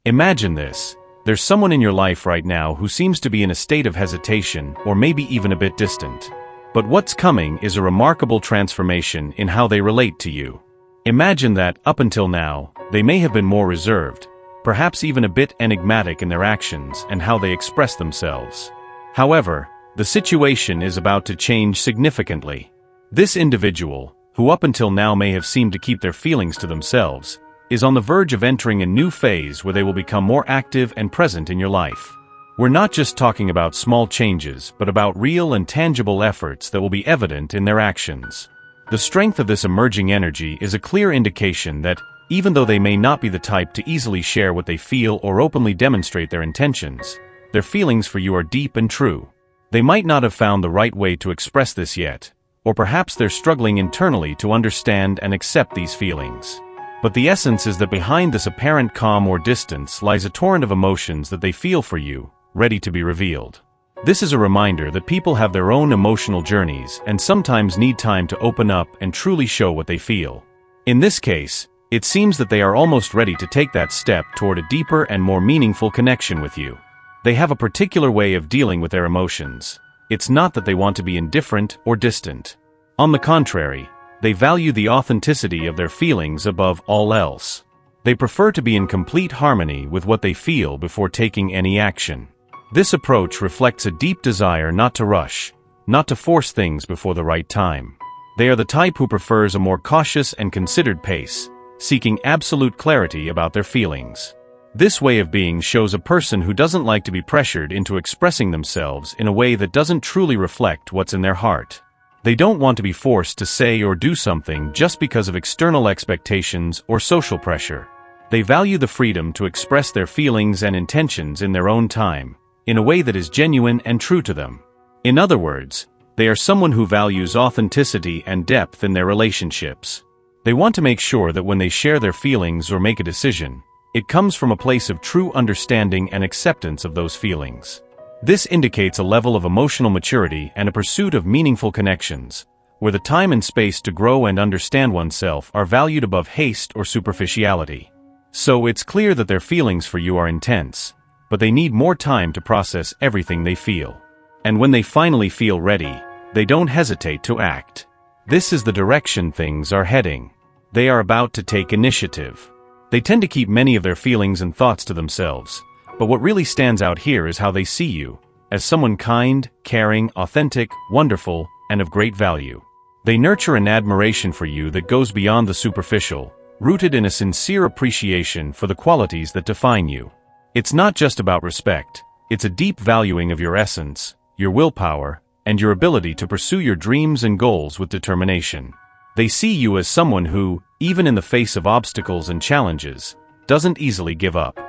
Imagine this. There's someone in your life right now who seems to be in a state of hesitation or maybe even a bit distant. But what's coming is a remarkable transformation in how they relate to you. Imagine that, up until now, they may have been more reserved, perhaps even a bit enigmatic in their actions and how they express themselves. However, the situation is about to change significantly. This individual, who up until now may have seemed to keep their feelings to themselves, is on the verge of entering a new phase where they will become more active and present in your life. We're not just talking about small changes, but about real and tangible efforts that will be evident in their actions. The strength of this emerging energy is a clear indication that, even though they may not be the type to easily share what they feel or openly demonstrate their intentions, their feelings for you are deep and true. They might not have found the right way to express this yet, or perhaps they're struggling internally to understand and accept these feelings. But the essence is that behind this apparent calm or distance lies a torrent of emotions that they feel for you, ready to be revealed. This is a reminder that people have their own emotional journeys and sometimes need time to open up and truly show what they feel. In this case, it seems that they are almost ready to take that step toward a deeper and more meaningful connection with you. They have a particular way of dealing with their emotions. It's not that they want to be indifferent or distant. On the contrary, they value the authenticity of their feelings above all else. They prefer to be in complete harmony with what they feel before taking any action. This approach reflects a deep desire not to rush, not to force things before the right time. They are the type who prefers a more cautious and considered pace, seeking absolute clarity about their feelings. This way of being shows a person who doesn't like to be pressured into expressing themselves in a way that doesn't truly reflect what's in their heart. They don't want to be forced to say or do something just because of external expectations or social pressure. They value the freedom to express their feelings and intentions in their own time, in a way that is genuine and true to them. In other words, they are someone who values authenticity and depth in their relationships. They want to make sure that when they share their feelings or make a decision, it comes from a place of true understanding and acceptance of those feelings. This indicates a level of emotional maturity and a pursuit of meaningful connections, where the time and space to grow and understand oneself are valued above haste or superficiality. So it's clear that their feelings for you are intense, but they need more time to process everything they feel. And when they finally feel ready, they don't hesitate to act. This is the direction things are heading. They are about to take initiative. They tend to keep many of their feelings and thoughts to themselves. But what really stands out here is how they see you, as someone kind, caring, authentic, wonderful, and of great value. They nurture an admiration for you that goes beyond the superficial, rooted in a sincere appreciation for the qualities that define you. It's not just about respect, it's a deep valuing of your essence, your willpower, and your ability to pursue your dreams and goals with determination. They see you as someone who, even in the face of obstacles and challenges, doesn't easily give up.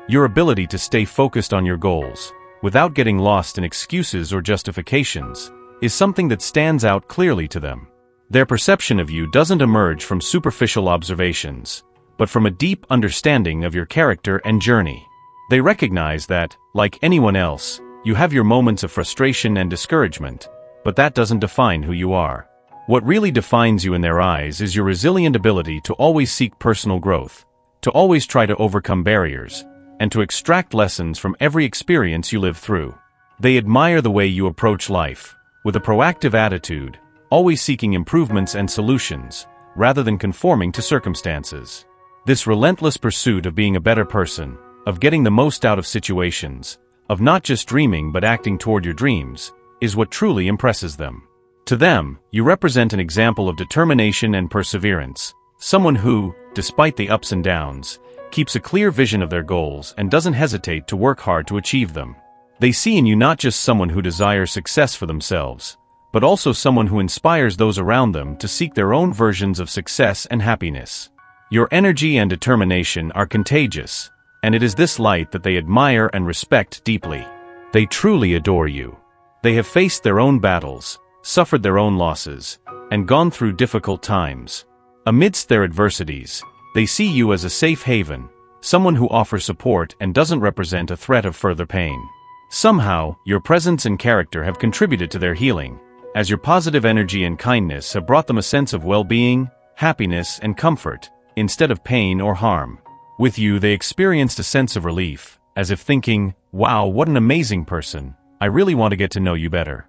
Your ability to stay focused on your goals, without getting lost in excuses or justifications, is something that stands out clearly to them. Their perception of you doesn't emerge from superficial observations, but from a deep understanding of your character and journey. They recognize that, like anyone else, you have your moments of frustration and discouragement, but that doesn't define who you are. What really defines you in their eyes is your resilient ability to always seek personal growth, to always try to overcome barriers, and to extract lessons from every experience you live through. They admire the way you approach life, with a proactive attitude, always seeking improvements and solutions, rather than conforming to circumstances. This relentless pursuit of being a better person, of getting the most out of situations, of not just dreaming but acting toward your dreams, is what truly impresses them. To them, you represent an example of determination and perseverance, someone who, despite the ups and downs, keeps a clear vision of their goals and doesn't hesitate to work hard to achieve them. They see in you not just someone who desires success for themselves, but also someone who inspires those around them to seek their own versions of success and happiness. Your energy and determination are contagious, and it is this light that they admire and respect deeply. They truly adore you. They have faced their own battles, suffered their own losses, and gone through difficult times. Amidst their adversities, they see you as a safe haven, someone who offers support and doesn't represent a threat of further pain. Somehow, your presence and character have contributed to their healing, as your positive energy and kindness have brought them a sense of well-being, happiness, and comfort, instead of pain or harm. With you, they experienced a sense of relief, as if thinking, "Wow, what an amazing person, I really want to get to know you better."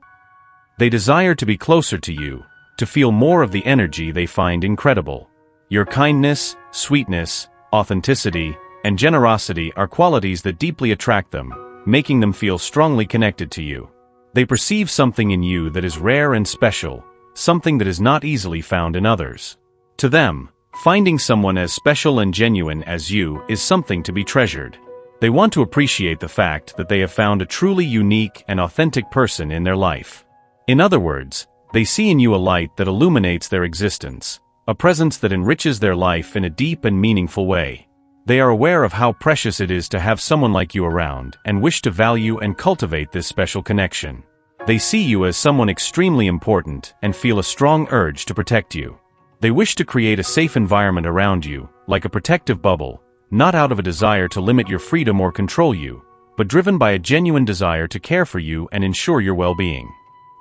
They desire to be closer to you, to feel more of the energy they find incredible. Your kindness, sweetness, authenticity, and generosity are qualities that deeply attract them, making them feel strongly connected to you. They perceive something in you that is rare and special, something that is not easily found in others. To them, finding someone as special and genuine as you is something to be treasured. They want to appreciate the fact that they have found a truly unique and authentic person in their life. In other words, they see in you a light that illuminates their existence, a presence that enriches their life in a deep and meaningful way. They are aware of how precious it is to have someone like you around and wish to value and cultivate this special connection. They see you as someone extremely important and feel a strong urge to protect you. They wish to create a safe environment around you, like a protective bubble, not out of a desire to limit your freedom or control you, but driven by a genuine desire to care for you and ensure your well-being.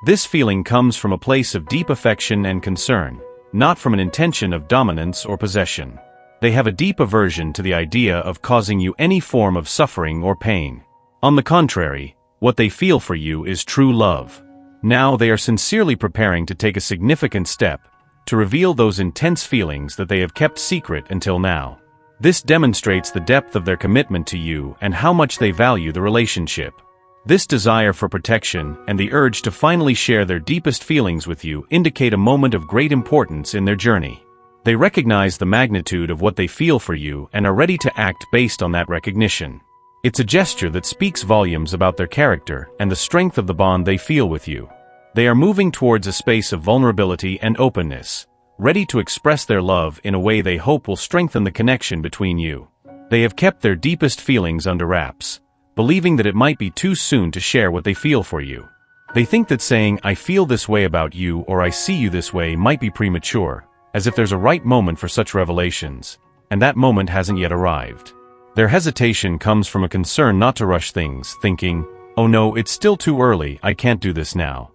This feeling comes from a place of deep affection and concern, not from an intention of dominance or possession. They have a deep aversion to the idea of causing you any form of suffering or pain. On the contrary, what they feel for you is true love. Now they are sincerely preparing to take a significant step, to reveal those intense feelings that they have kept secret until now. This demonstrates the depth of their commitment to you and how much they value the relationship. This desire for protection and the urge to finally share their deepest feelings with you indicate a moment of great importance in their journey. They recognize the magnitude of what they feel for you and are ready to act based on that recognition. It's a gesture that speaks volumes about their character and the strength of the bond they feel with you. They are moving towards a space of vulnerability and openness, ready to express their love in a way they hope will strengthen the connection between you. They have kept their deepest feelings under wraps, believing that it might be too soon to share what they feel for you. They think that saying, "I feel this way about you" or "I see you this way" might be premature, as if there's a right moment for such revelations, and that moment hasn't yet arrived. Their hesitation comes from a concern not to rush things, thinking, "Oh no, it's still too early, I can't do this now."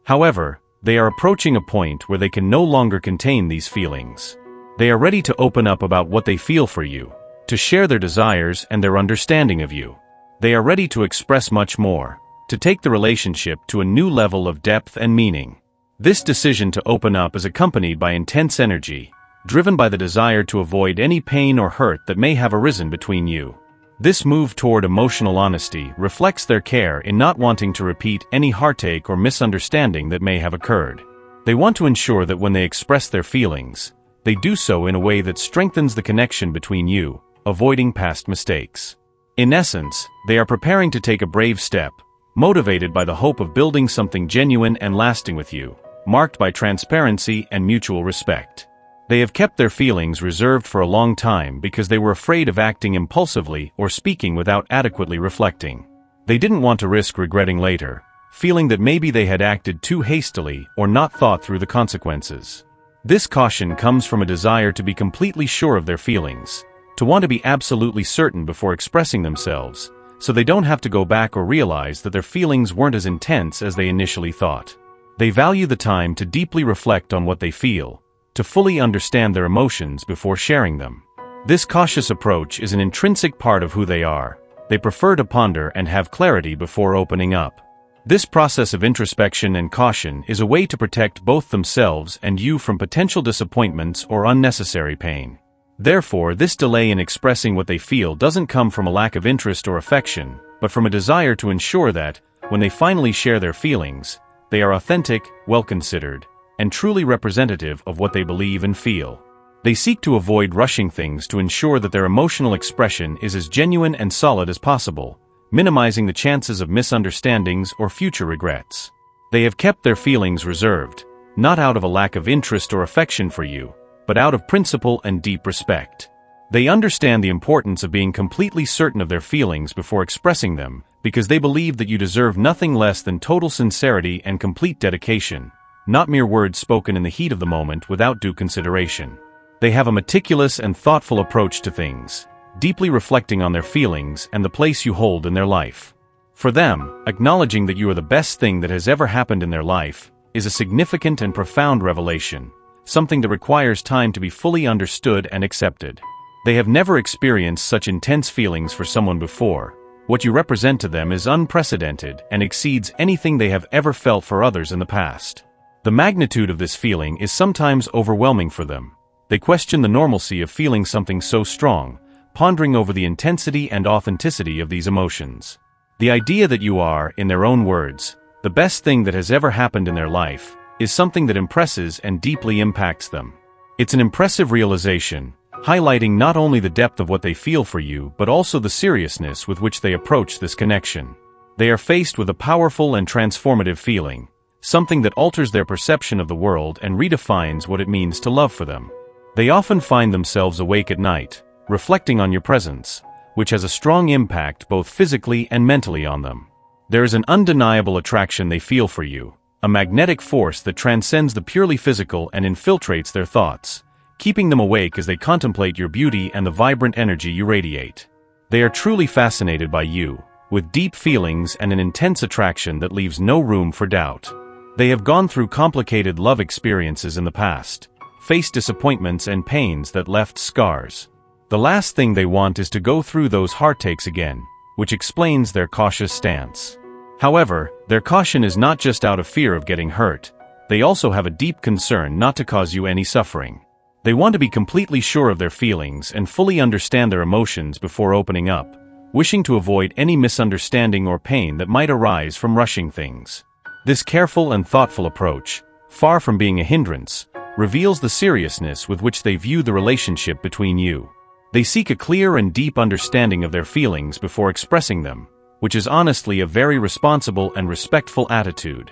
However, they are approaching a point where they can no longer contain these feelings. They are ready to open up about what they feel for you, to share their desires and their understanding of you. They are ready to express much more, to take the relationship to a new level of depth and meaning. This decision to open up is accompanied by intense energy, driven by the desire to avoid any pain or hurt that may have arisen between you. This move toward emotional honesty reflects their care in not wanting to repeat any heartache or misunderstanding that may have occurred. They want to ensure that when they express their feelings, they do so in a way that strengthens the connection between you, avoiding past mistakes. In essence, they are preparing to take a brave step, motivated by the hope of building something genuine and lasting with you, marked by transparency and mutual respect. They have kept their feelings reserved for a long time because they were afraid of acting impulsively or speaking without adequately reflecting. They didn't want to risk regretting later, feeling that maybe they had acted too hastily or not thought through the consequences. This caution comes from a desire to be completely sure of their feelings, to want to be absolutely certain before expressing themselves, so they don't have to go back or realize that their feelings weren't as intense as they initially thought. They value the time to deeply reflect on what they feel, to fully understand their emotions before sharing them. This cautious approach is an intrinsic part of who they are. They prefer to ponder and have clarity before opening up. This process of introspection and caution is a way to protect both themselves and you from potential disappointments or unnecessary pain. Therefore, this delay in expressing what they feel doesn't come from a lack of interest or affection, but from a desire to ensure that, when they finally share their feelings, they are authentic, well-considered, and truly representative of what they believe and feel. They seek to avoid rushing things to ensure that their emotional expression is as genuine and solid as possible, minimizing the chances of misunderstandings or future regrets. They have kept their feelings reserved, not out of a lack of interest or affection for you, but out of principle and deep respect. They understand the importance of being completely certain of their feelings before expressing them, because they believe that you deserve nothing less than total sincerity and complete dedication, not mere words spoken in the heat of the moment without due consideration. They have a meticulous and thoughtful approach to things, deeply reflecting on their feelings and the place you hold in their life. For them, acknowledging that you are the best thing that has ever happened in their life is a significant and profound revelation, something that requires time to be fully understood and accepted. They have never experienced such intense feelings for someone before. What you represent to them is unprecedented and exceeds anything they have ever felt for others in the past. The magnitude of this feeling is sometimes overwhelming for them. They question the normalcy of feeling something so strong, pondering over the intensity and authenticity of these emotions. The idea that you are, in their own words, the best thing that has ever happened in their life, is something that impresses and deeply impacts them. It's an impressive realization, highlighting not only the depth of what they feel for you but also the seriousness with which they approach this connection. They are faced with a powerful and transformative feeling, something that alters their perception of the world and redefines what it means to love for them. They often find themselves awake at night, reflecting on your presence, which has a strong impact both physically and mentally on them. There is an undeniable attraction they feel for you, a magnetic force that transcends the purely physical and infiltrates their thoughts, keeping them awake as they contemplate your beauty and the vibrant energy you radiate. They are truly fascinated by you, with deep feelings and an intense attraction that leaves no room for doubt. They have gone through complicated love experiences in the past, faced disappointments and pains that left scars. The last thing they want is to go through those heartaches again, which explains their cautious stance. However, their caution is not just out of fear of getting hurt. They also have a deep concern not to cause you any suffering. They want to be completely sure of their feelings and fully understand their emotions before opening up, wishing to avoid any misunderstanding or pain that might arise from rushing things. This careful and thoughtful approach, far from being a hindrance, reveals the seriousness with which they view the relationship between you. They seek a clear and deep understanding of their feelings before expressing them, which is honestly a very responsible and respectful attitude.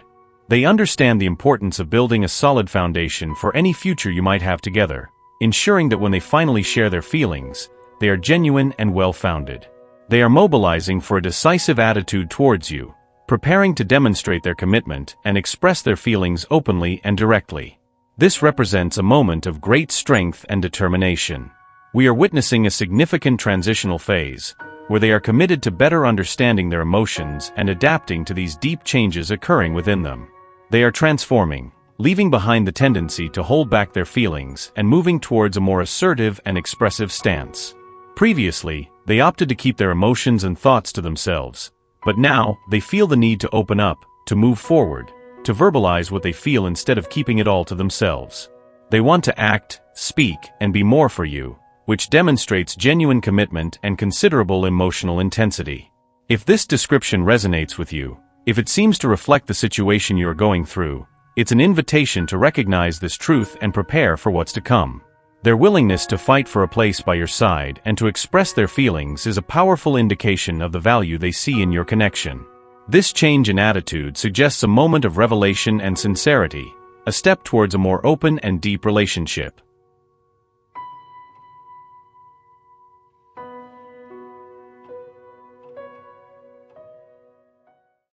They understand the importance of building a solid foundation for any future you might have together, ensuring that when they finally share their feelings, they are genuine and well-founded. They are mobilizing for a decisive attitude towards you, preparing to demonstrate their commitment and express their feelings openly and directly. This represents a moment of great strength and determination. We are witnessing a significant transitional phase, where they are committed to better understanding their emotions and adapting to these deep changes occurring within them. They are transforming, leaving behind the tendency to hold back their feelings and moving towards a more assertive and expressive stance. Previously, they opted to keep their emotions and thoughts to themselves, but now they feel the need to open up, to move forward, to verbalize what they feel instead of keeping it all to themselves. They want to act, speak, and be more for you, which demonstrates genuine commitment and considerable emotional intensity. If this description resonates with you, if it seems to reflect the situation you are going through, it's an invitation to recognize this truth and prepare for what's to come. Their willingness to fight for a place by your side and to express their feelings is a powerful indication of the value they see in your connection. This change in attitude suggests a moment of revelation and sincerity, a step towards a more open and deep relationship.